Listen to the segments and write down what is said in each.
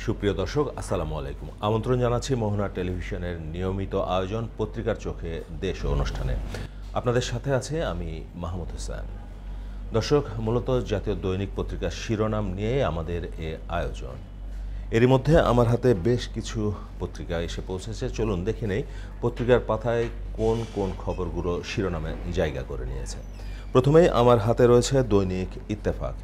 সুপ্রিয় দর্শক, আসসালামু আলাইকুম। আমন্ত্রণ জানাচ্ছি মোহনা টেলিভিশনের নিয়মিত আয়োজন পত্রিকার চোখে দেশ অনুষ্ঠানে। আপনাদের সাথে আছে আমি মাহমুদ হোসেন। দর্শক, মূলত জাতীয় দৈনিক পত্রিকার শিরোনাম নিয়ে আমাদের এ আয়োজন। এরই মধ্যে আমার হাতে বেশ কিছু পত্রিকা এসে পৌঁছেছে। চলুন দেখে নেই পত্রিকার পাতায় কোন কোন খবরগুলো শিরোনামে জায়গা করে নিয়েছে। প্রথমেই আমার হাতে রয়েছে দৈনিক ইত্তেফাক।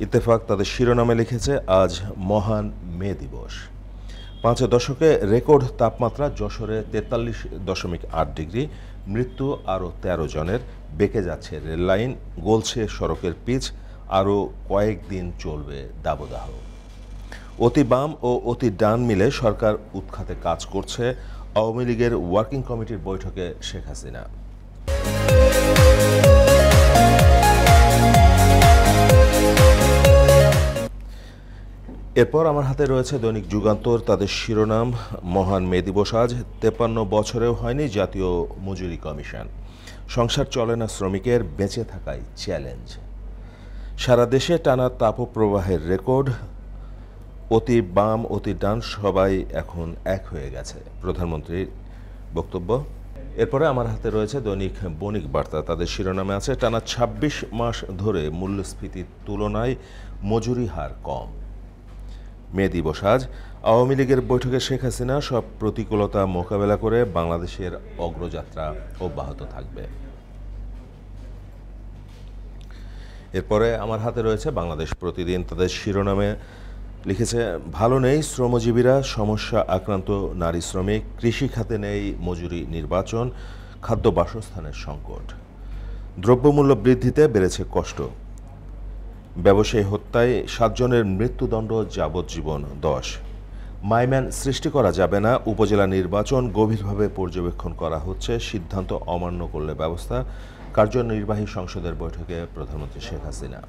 ইত্তেফাক তাদের শিরোনামে লিখেছে, আজ মহান মে দিবস। 5 দশকে রেকর্ড তাপমাত্রা, যশোরে 43.8 ডিগ্রি, মৃত্যু আরও 13 জনের, বেঁকে যাচ্ছে রেললাইন, গলছে সড়কের পিচ, আরও কয়েকদিন চলবে দাবদাহ। অতি বাম ও অতি ডান মিলে সরকার উৎখাতে কাজ করছে, আওয়ামী লীগের ওয়ার্কিং কমিটির বৈঠকে শেখ হাসিনা। এরপর আমার হাতে রয়েছে দৈনিক যুগান্তর। তাদের শিরোনাম, মহান মে দিবস আজ, 53 বছরেও হয়নি জাতীয় মজুরি কমিশন, সংসার চলে না শ্রমিকের, বেঁচে থাকাই চ্যালেঞ্জ। সারা দেশে টানা তাপপ্রবাহের রেকর্ড, অতি বাম অতি ডান সবাই এখন এক হয়ে গেছে, প্রধানমন্ত্রীর বক্তব্য। এরপরে আমার হাতে রয়েছে দৈনিক বণিক বার্তা। তাদের শিরোনামে আছে, টানা 26 মাস ধরে মূল্যস্ফীতির তুলনায় মজুরি হার কম। মে দিবস আজ, আওয়ামী লীগের বৈঠকে শেখ হাসিনা, সব প্রতিকূলতা মোকাবেলা করে বাংলাদেশের অগ্রযাত্রা অব্যাহত থাকবে। এরপরে আমার হাতে রয়েছে বাংলাদেশ প্রতিদিন। তাদের শিরোনামে লিখেছে, ভালো নেই শ্রমজীবীরা, সমস্যা আক্রান্ত নারী শ্রমিক, কৃষি খাতে নেই মজুরি নির্বাচন, খাদ্য বাসস্থানের সংকট, দ্রব্যমূল্য বৃদ্ধিতে বেড়েছে কষ্ট, ব্যবসায়ী হত্যায় 7 জনের মৃত্যুদণ্ড, যাবজ্জীবন 10, মাইম্যান সৃষ্টি করা যাবে না, উপজেলা নির্বাচন গভীরভাবে পর্যবেক্ষণ করা হচ্ছে, সিদ্ধান্ত অমান্য করলে ব্যবস্থা, কার্যনির্বাহী সংসদের বৈঠকে প্রধানমন্ত্রী শেখ হাসিনা।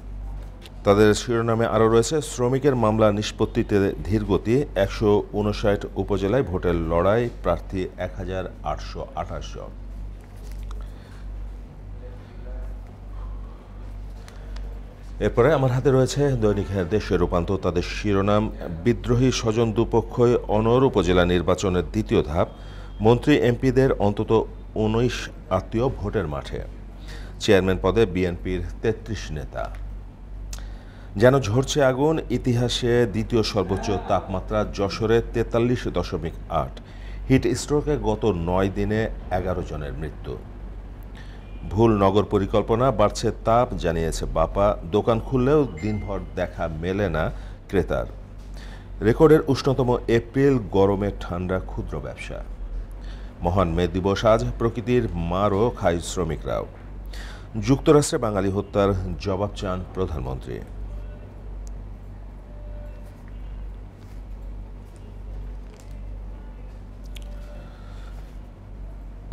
তাদের শিরোনামে আরও রয়েছে, শ্রমিকের মামলা নিষ্পত্তিতে ধীরগতি, 159 উপজেলায় ভোটের লড়াই, প্রার্থী 1828 জন। এরপরে আমার হাতে রয়েছে দৈনিক দেশের রূপান্তর। তাদের শিরোনাম, বিদ্রোহী স্বজন দুপক্ষই অনর উপজেলা নির্বাচনের দ্বিতীয় ধাপ, মন্ত্রী এমপিদের অন্তত 19 আত্মীয় ভোটের মাঠে, চেয়ারম্যান পদে বিএনপির 33 নেতা। যেন ঝরছে আগুন, ইতিহাসে দ্বিতীয় সর্বোচ্চ তাপমাত্রা, যশোরে 43.8, হিট স্ট্রোকে গত 9 দিনে 11 জনের মৃত্যু। ভুল নগর পরিকল্পনা, বাড়ছে তাপ, জানিয়েছে বাপা, দোকান খুললেও দিনভর দেখা মেলে না ক্রেতার। রেকর্ডের উষ্ণতম এপ্রিল, গরমে ঠান্ডা ক্ষুদ্র ব্যবসা। মহান মে দিবস আজ, প্রকৃতির মারও খায় শ্রমিকরাও। যুক্তরাষ্ট্রে বাঙালি হত্যার জবাব চান প্রধানমন্ত্রী।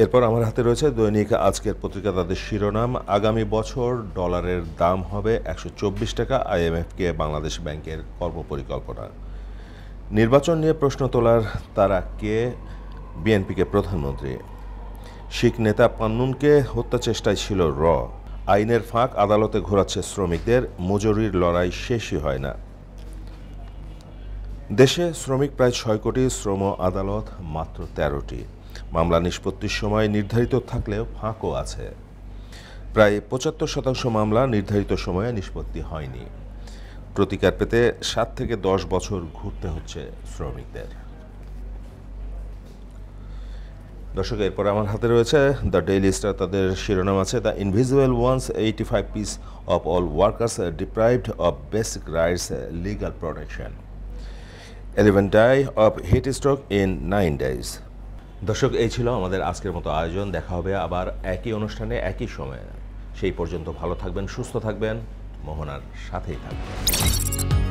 এরপর আমার হাতে রয়েছে দৈনিক আজকের পত্রিকা। তাদের শিরোনাম, আগামী বছর ডলারের দাম হবে 124 টাকা, আইএমএফকে বাংলাদেশ ব্যাংকের কর্মপরিকল্পনা। নির্বাচন নিয়ে প্রশ্ন তোলার তারা কে, বিএনপিকে প্রধানমন্ত্রী। শিখ নেতা পান্নুনকে হত্যা চেষ্টায় ছিল র, আইনের ফাঁক আদালতে ঘোরাচ্ছে শ্রমিকদের, মজুরির লড়াই শেষই হয় না। দেশে শ্রমিক প্রায় 6 কোটি, শ্রম আদালত মাত্র 13টি, মামলা নিষ্পত্তির সময় নির্ধারিত থাকলেও ফাঁকও আছে। প্রায় 75% মামলা নির্ধারিত সময়ে নিষ্পত্তি হয়নি। প্রতিকার পেতে 7 থেকে 10 বছর ঘুরতে হচ্ছে শ্রমিকদের। দর্শক, এরপর আমার হাতে রয়েছে দ্য ডেইলি স্টার। তাদের শিরোনাম আছে, the invisible ones, 85 piece of all workers deprived of basic rights, legal protection, 11 die of heat stroke in 9 days। দর্শক, এই ছিল আমাদের আজকের মতো আয়োজন। দেখা হবে আবার একই অনুষ্ঠানে একই সময়ে। সেই পর্যন্ত ভালো থাকবেন, সুস্থ থাকবেন, মোহনার সাথেই থাকবেন।